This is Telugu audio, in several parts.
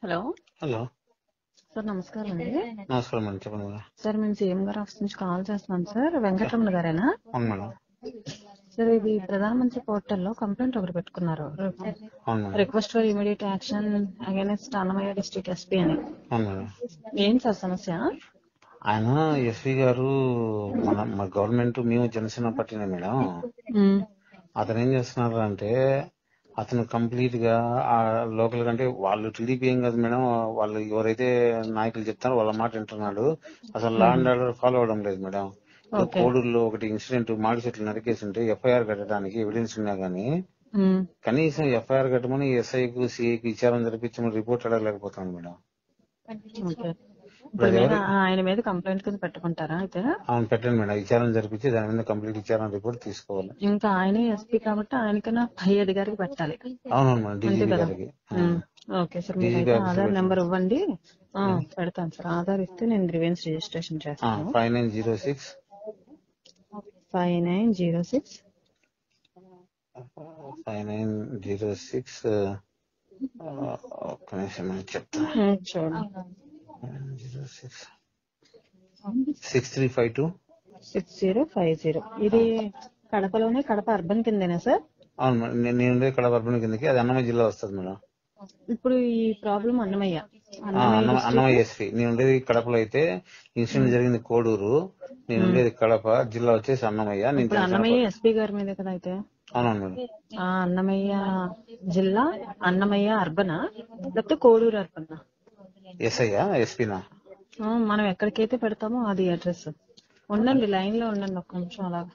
హలో హలో సార్, నమస్కారం అండి. నమస్కారం మేడం, చెప్పండి మేడం. సార్, మేము సీఎం గారి ఆఫీస్ నుంచి కాల్ చేస్తున్నాం సార్. వెంకటరమణ గారేనా? అవును మేడం. సార్, ఇది ప్రధానమంత్రి పోర్టల్లో కంప్లైంట్ ఒకటి పెట్టుకున్నారు. అవును madam. Request for immediate action against Annamayya district SP అని. అవును మేడం. ఏం సార్ సమస్య? ఆయన ఎస్పీ గారు మన గవర్నమెంట్ మేము జనసేన పార్టీనే మేడం. అతను ఏం చేస్తున్నారు అంటే అతను కంప్లీట్ గా ఆ లోకల్ కంటే వాళ్ళు టీడీపీ ఏం కాదు మేడం, వాళ్ళు ఎవరైతే నాయకులు చెప్తారో వాళ్ళ మాట వింటున్నాడు. అసలు లా అండ్ ఆర్డర్ ఫాలో అవడం లేదు మేడం. కోడూరులో ఒకటి ఇన్సిడెంట్ మాడి చెట్లు నరికేసింటే ఎఫ్ఐఆర్ కట్టడానికి ఎవిడెన్స్ ఉన్నా గానీ కనీసం ఎఫ్ఐఆర్ కట్టమని ఎస్ఐకు సిఐకి విచారణ జరిపించమని రిపోర్ట్ అడగలేకపోతాను మేడం. ఆయన మీద కంప్లైంట్ కింద పెట్టుకుంటారా అయితే? అవును, పెట్టండి మేడం. విచారణ జరిపించి దాని మీద కంప్లీట్ విచారణ రిపోర్ట్ తీసుకోవాలి. ఇంకా ఆయనే ఎస్పీ కాబట్టి ఆయనకన్నా పై అధికారికి పెట్టాలి. అవునవును మేడం, డీజీపీ గారికి. ఓకే సార్, మీరైతే ఆధార్ నెంబర్ ఇవ్వండి. పెడతాను సార్. ఆధార్ ఇస్తే నేను గ్రీవెన్స్ రిజిస్ట్రేషన్ చేస్తాను. 5906 5906 ఒక్క నిమిషం చెప్తా. చూడండి. 6352 6050. ఇది కడపలోనే, కడప అర్బన్ కిందేనా సార్? అవును మేడం, నేను ఇక్కడ అర్బన్ కిందకి, అది అన్నమయ్య జిల్లా వస్తుంది మేడం. ఇప్పుడు ఈ ప్రాబ్లం అన్నమయ్య అన్నమయ్య ఎస్పీ. నేను ఉండేది కడపలో అయితే ఇన్సిడెంట్ జరిగింది కోడూరు. నేను ఉండేది కడప జిల్లా వచ్చేసి అన్నమయ్య. ఇప్పుడు అన్నమయ్య ఎస్పీ గారి మీద కదా అయితే? అవునవును మేడం. అన్నమయ్య జిల్లా, అన్నమయ్య అర్బనా లేకపోతే కోడూరు అర్బనా? ఎస్ఐ ఎస్పీనా? మనం ఎక్కడికైతే పెడతామో అది అడ్రస్. ఉండండి, లైన్ లో ఉండండి ఒక్క నిమిషం. అలాగా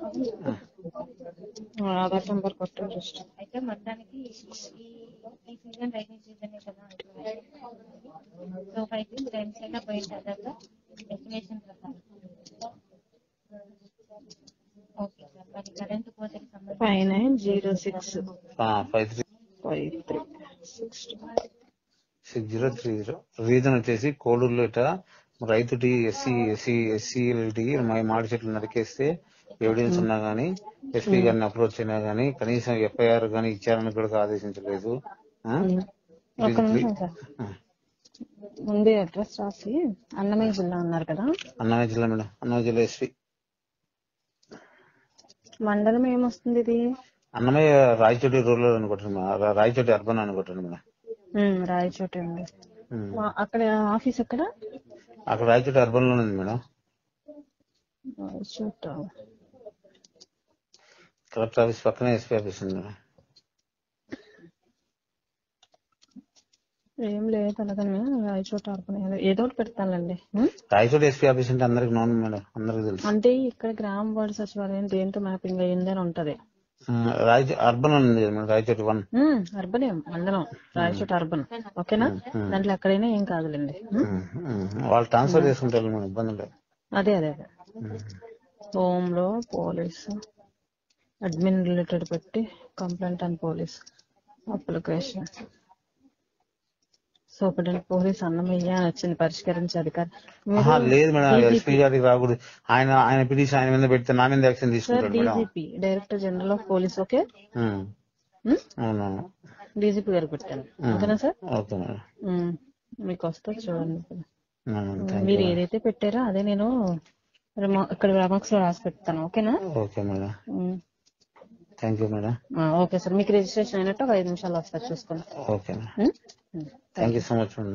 ఆధార్ నెంబర్ కొట్టండి. అయితే మొత్తానికి ఈ సీజన్ రైనింగ్ సీజన్ కదా, సో 5 టైమ్స్ అయినా పోయిన తర్వాత ఎస్టిమేషన్ ప్రకారం. ఓకే సార్, మరి కరెంట్ కోతకి సంబంధించి 5906 536030. రీజన్ వచ్చేసి కోడూరులో ఇట రైతుటి ఎస్సీఎల్టీ మాడి చెట్లు నరికేస్తే ఎవిడెన్స్ ఉన్నా గానీ ఎస్పీ గారిని అప్రోచ్ అయినా గానీ కనీసం ఎఫ్ఐఆర్ గానీ ఇచ్చారని కూడా ఆదేశించలేదు. ముందే అడ్రస్ రాసి అన్నమయ్య జిల్లా అన్నారు కదా? అన్నమయ్య జిల్లా మేడం, అన్నమయ్య జిల్లా ఎస్పీ. మండలం ఏమొస్తుంది ఇది? అన్నమయ్య రాయచోటి రూరల్ అనుకుంటున్నాను, రాయచోటి అర్బన్ అనుకుంటున్నాను మేడం. రాయచోటి ఉంది. అక్కడ ఆఫీస్ ఎక్కడ? అక్కడ రాయచోటి అర్బన్ లోనే ఉంది మేడం. కలెక్టర్ ఆఫీస్ పక్కనే ఎస్పీ ఆఫీస్ ఉంది మేడం. ఏం లేదు అలాగనే రాయచోటి అర్బన్ ఏదో ఒకటి పెడతానండి. రాయచోటి ఎస్పీ ఆఫీస్ అంటే అందరికి నోన్ మేడం, అందరికి తెలుసు. అంటే ఇక్కడ గ్రామ వార్డు సచివాలయం దేంతో మ్యాపింగ్ అయ్యిందని ఉంటది. అర్బన్ ఉంది రాయచోటి 1 అర్బన్ మండలం రాయచోటి అర్బన్. ఓకేనా? దాంట్లో ఎక్కడైనా ఏం కాదులేండి. వాళ్ళు ట్రాన్స్ఫర్ చేసుకుంటారు మేడం, ఇబ్బంది లేదు. అదే హోమ్ లో పోలీసు అడ్మిన్ రిలేటెడ్ పెట్టి complaint and police application superintendent police Annamayya వచ్చింది పరిష్కరించే అధికారి. లేదు మేడం, ఎస్పీ గారికి రాకూడదు. ఆయన పిటిషన్ ఆయన మీద పెడితే నా మీద యాక్షన్ తీసుకుంటారు madam. DGP, director general of police. Okay, అవునవును, డీజీపీ గారికి పెట్టాను. ఓకేనా సార్? ఓకే మేడం, మీకు వస్తా చూడండి. మీరు ఏదైతే పెట్టారో అదే నేను ఇక్కడ రిమార్క్స్ లో రాసి పెడతాను. ఓకేనా? Okay madam, thank you madam. Okay sir, మీకు రిజిస్ట్రేషన్ అయినట్టు ఒక 5 నిమిషాలు వస్తారు, చూసుకోండి. Okay madam, thank you so much madam.